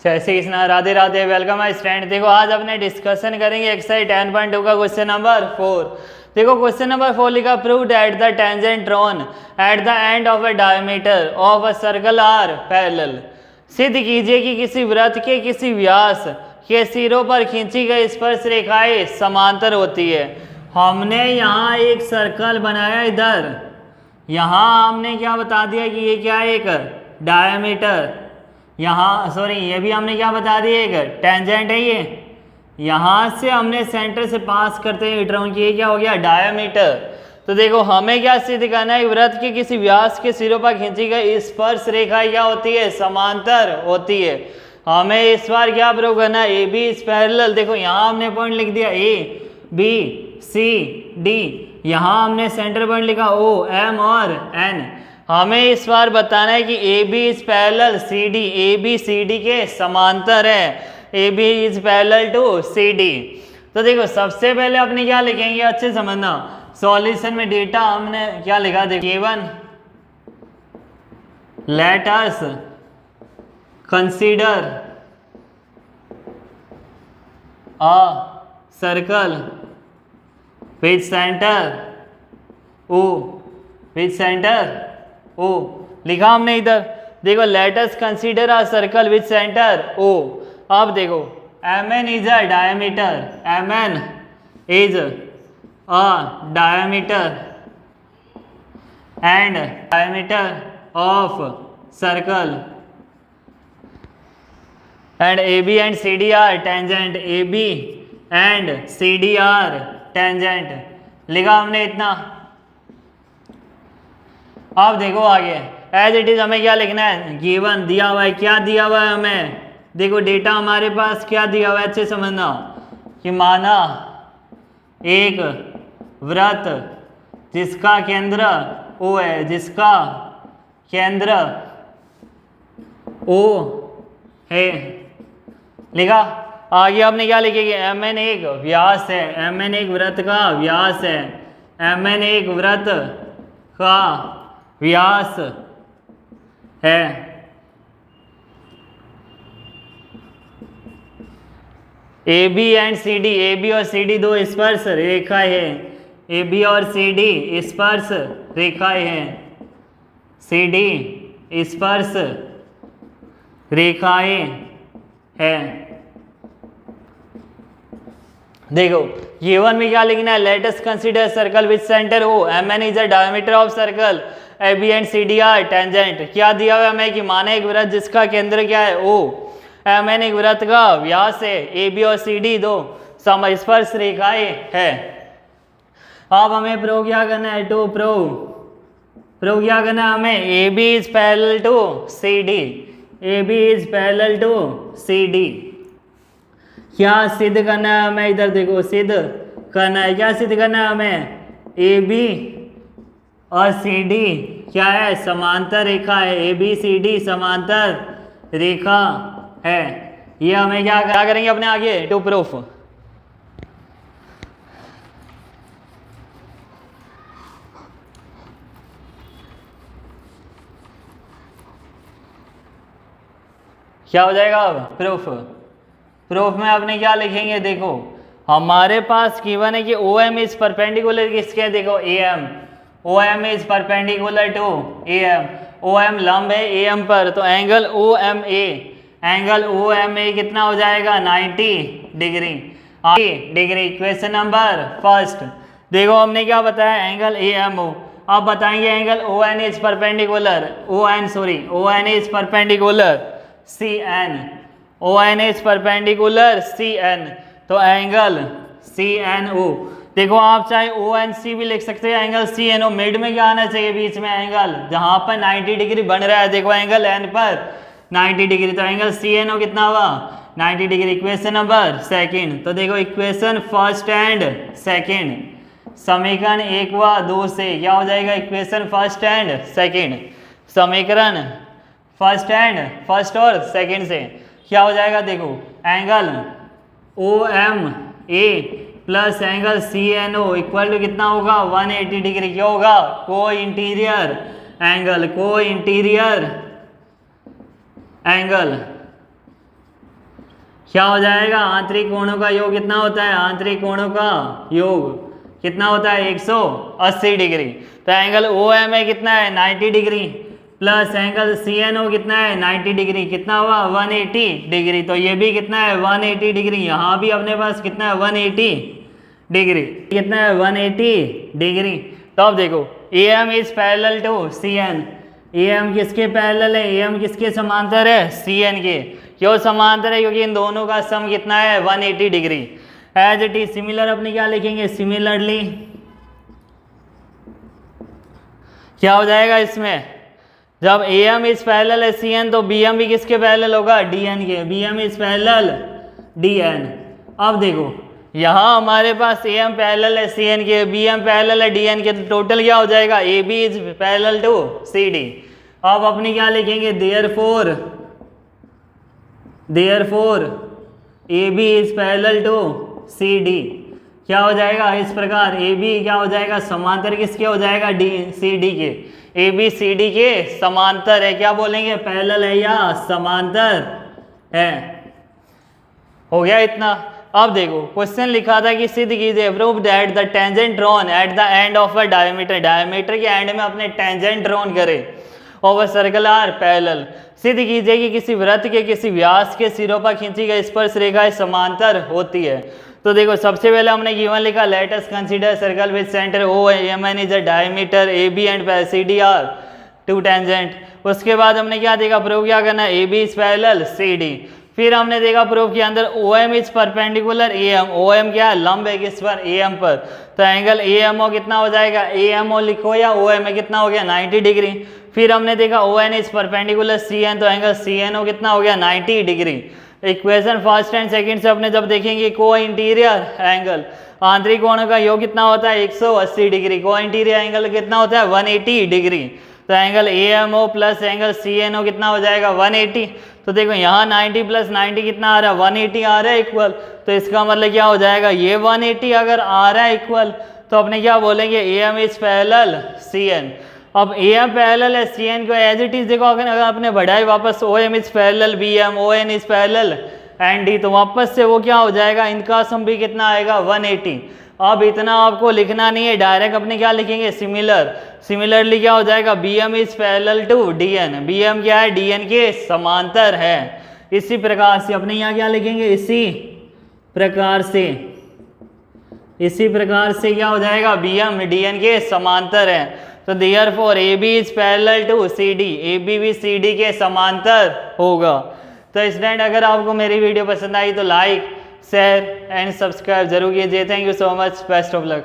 जय श्री कृष्णा, राधे राधे। वेलकम है स्टूडेंट। देखो आज अपने डिस्कशन करेंगे एक्सरसाइज 10.2 का क्वेश्चन नंबर 4। देखो क्वेश्चन नंबर 4 लिखा, prove that the tangent drawn at the end of a diameter of a circle are parallel. सिद्ध कीजिए कि किसी वृत्त के किसी व्यास के सिरों पर खींची गई स्पर्श रेखाएं समांतर होती है। हमने यहाँ एक सर्कल बनाया, इधर यहाँ हमने क्या बता दिया कि ये क्या है, एक डायमीटर। यहाँ सॉरी, ये भी हमने क्या बता दिया, एक टेंजेंट है। ये यहाँ से हमने सेंटर से पास करते हुए ड्रॉ किया, क्या हो गया, डायमीटर। तो देखो हमें क्या सिद्ध करना है, वृत्त के किसी व्यास के सिरों पर खींची गई स्पर्श रेखा क्या होती है, समांतर होती है। हमें इस बार क्या प्रूव करना है, ए बी इज पैरेलल। देखो यहाँ हमने पॉइंट लिख दिया ए बी सी डी, यहाँ हमने सेंटर पॉइंट लिखा ओ एम और एन। हमें इस बार बताना है कि A B is parallel C D, A B C D के समांतर है। A B is parallel to C D. तो देखो सबसे पहले अपने क्या लिखेंगे, अच्छे समझना। सॉल्यूशन में डेटा हमने क्या लिखा, देखो given let us consider a circle with centre O, with centre O लिखा हमने इधर। देखो let us consider a circle with centre O. अब देखो mn is a diameter, mn is a diameter and diameter of circle and AB and CD are tangent, AB and CD are tangent. लिखा हमने इतना। अब देखो आगे as it is हमें क्या लिखना है, गिवन दिया हुआ है। क्या दिया हुआ है हमें, देखो डेटा हमारे पास क्या दिया हुआ है, अच्छे समझना। कि माना एक वृत्त जिसका केंद्र O है, जिसका केंद्र O है, लिखा। आगे आपने क्या लिखेंगे, mn एक व्यास है, mn एक वृत्त का व्यास है, mn एक वृत्त का व्यास है। A B and C D, A B और सी डी दो स्पर्श रेखाएं हैं। ए बी और सी डी स्पर्श रेखाएं हैं, सी डी स्पर्श रेखाएं हैं। देखो ये वन में क्या लिखना है, let us consider circle with centre O, mn is a diameter of circle, AB and CD are tangent. क्या दिया हुआ है हमें कि माने एक वृत्त जिसका केंद्र क्या है O, mn एक वृत्त का व्यास है, AB और CD दो समस्पर्श रेखाएं है। अब हमें प्रूव क्या करना है, टू प्रूव क्या करना है हमें, AB is parallel to CD, AB is parallel to CD। क्या सिद्ध करना है हमें, इधर देखो सिद्ध करना है। क्या सिद्ध करना है हमें, AB और CD क्या है, समांतर रेखा है। AB CD समांतर रेखा है। ये हमें क्या करेंगे अपने आगे, टू प्रूफ। क्या हो जाएगा अब, प्रूफ में आपने क्या लिखेंगे, देखो हमारे पास गिवन है कि OM इज परपेंडिकुलर किसके है, देखो AM, OM is perpendicular to AM, OM लंब है AM पर, तो एंगल OMA, एंगल OMA कितना हो जाएगा, 90 डिग्री। क्वेश्चन नंबर फर्स्ट, देखो हमने क्या बताया, एंगल AMO। अब बताएंगे angle ON is perpendicular, ON is perpendicular CN, ON is perpendicular CN, तो एंगल CNO। देखो आप चाहे ONC भी लिख सकते हैं, एंगल CNO मिड में क्या आना चाहिए, बीच में एंगल जहां पर 90 डिग्री बन रहा है। देखो एंगल N पर 90 डिग्री, तो एंगल CNO कितना हुआ, 90 डिग्री। इक्वेशन नंबर सेकंड, तो देखो इक्वेशन फर्स्ट एंड सेकंड, समीकरण 1 व 2 से क्या हो जाएगा, इक्वेशन फर्स्ट एंड सेकंड, समीकरण फर्स्ट और सेकंड से क्या हो जाएगा, देखो angle OMA plus angle CNO equal to कितना होगा, 180 डिग्री। क्या होगा, को इंटीरियर एंगल क्या हो जाएगा, आंतरिक कोणों का योग कितना होता है, आंतरिक कोणों का योग कितना होता है 180 डिग्री। तो एंगल ओ एम है कितना है 90 degree, plus angle C N O कितना है 90 डिग्री, कितना हुआ 180 डिग्री। तो ये भी कितना है 180 डिग्री, यहाँ भी अपने पास कितना है 180 डिग्री, कितना है 180 डिग्री। तो अब देखो A M is parallel to C N, A M किसके पैरेलल है, ए एम किसके समांतर है, सी एन के। क्यों समांतर है, क्योंकि इन दोनों का सम कितना है 180 degree. As it is similar अपने क्या लिखेंगे, सिमिलरली क्या हो जाएगा इसमें, जब ए एम इज पैरेलल है सी एन तो बी एम भी किसके पैरेलल होगा, डी एन के, B M is parallel D N. अब देखो यहाँ हमारे पास ए एम पैरेलल है सी एन के, बी एम पैरेलल है डी एन के, तो टोटल क्या हो जाएगा A B is parallel to C D. अब अपनी क्या लिखेंगे, therefore A B is parallel to C D. क्या हो जाएगा इस प्रकार, ए बी क्या हो जाएगा समांतर किसके हो जाएगा, डी सी डी के, ए बी सी डी के समांतर है। क्या बोलेंगे, पैरेलल है या समांतर है। हो गया इतना। अब देखो क्वेश्चन लिखा था कि सिद्ध कीजिए prove that the tangent drawn at the end of a diameter, diameter के एंड में अपने टेंजेंट ड्रॉन करे of a circle are parallel. सिद्ध कीजिए कि किसी वृत्त के किसी व्यास के सिरों पर खींची गई स्पर्श रेखाएं समांतर होती है। तो देखो सबसे पहले हमने गिवन लिखा let us consider circle with centre O M N is a diameter A B and C D are two tangent. उसके बाद हमने क्या देखा, प्रूव क्या करना है, A B is parallel C D. फिर हमने देखा प्रूफ के अंदर O M is perpendicular A M, O M क्या है लंब है किस पर, ए एम पर। तो एंगल ए एम ओ कितना हो जाएगा, ए एम ओ लिखो या ओ एम ए कितना हो गया 90 डिग्री। फिर हमने देखा O N is perpendicular C N, तो एंगल सी एन ओ कितना हो गया 90 degree. Equation first and second से अपने जब देखेंगे को इंटीरियर एंगल, आंतरिक कोण का योग कितना होता है 180 डिग्री, को इंटीरियर एंगल कितना होता है 180 डिग्री। तो angle A M O plus angle C N O कितना हो जाएगा 180। तो देखो यहाँ 90 प्लस 90 कितना आ रहा है 180 आ रहा है इक्वल। तो इसका मतलब क्या हो जाएगा, ये 180 अगर आ रहा है इक्वल तो अपने क्या बोलेंगे A M is parallel C N. अब ए एम पैरेलल है सी एन को एज इट इज देखो, अगर आपने बढ़ाई वापस O M is parallel B M, O N is parallel and D, तो वापस से वो क्या हो जाएगा, इनका सम भी कितना आएगा 180। अब इतना आपको लिखना नहीं है, डायरेक्ट अपने क्या लिखेंगे सिमिलर, सिमिलरली क्या हो जाएगा B M is parallel to D N, B M क्या है डी एन के समांतर है। इसी प्रकार से अपने यहाँ क्या लिखेंगे, इसी प्रकार से क्या हो जाएगा बी एम डी एन के समांतर है। तो therefore A B is parallel to C D, A B भी सी डी के समांतर होगा। तो स्टूडेंट अगर आपको मेरी वीडियो पसंद आई तो लाइक शेयर एंड सब्सक्राइब जरूर कीजिए। Thank you so much, best of luck.